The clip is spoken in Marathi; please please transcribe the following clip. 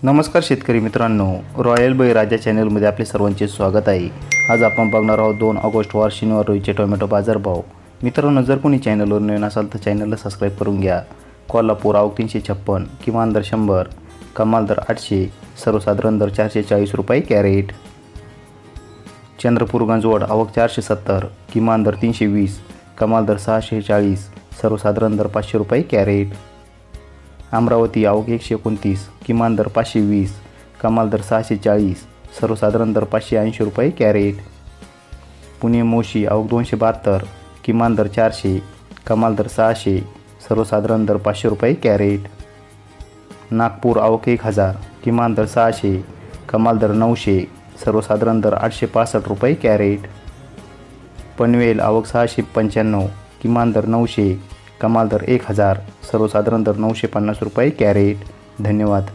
नमस्कार शेतकरी मित्रांनो, रॉयल बळीराजा चॅनलमध्ये आपले सर्वांचे स्वागत आहे। आज आपण बघणार आहोत 2 ऑगस्ट वार शनिवार रोजीचे टोमॅटो बाजारभाव। मित्रांनो, जर कोणी चॅनलवर नवीन असाल तर चॅनलला सबस्क्राईब करून घ्या। कोल्हापूर आवक 356, किमान दर 100, कमाल दर 800, सर्वसाधारण दर 440 रुपये कॅरेट। चंद्रपूर गंजवड आवक 470, किमान दर 320, कमाल दर 640, सर्वसाधारण दर 500 रुपये कॅरेट। अमरावती आवक 129, किमान दर 520, कमाल दर 640, सर्वसाधारण दर 580 रुपये कॅरेट। पुणे मोशी आवक 272, किमान दर 400, कमाल दर 600, सर्वसाधारण दर 500 रुपये कॅरेट। नागपूर आवक 1000, किमान दर 600, कमाल दर 900, सर्वसाधारण दर 865 रुपये कॅरेट। पनवेल आवक 695, किमान दर 900, कमाल दर 1000, सर्वसाधारण दर 950 रुपये कॅरेट। धन्यवाद।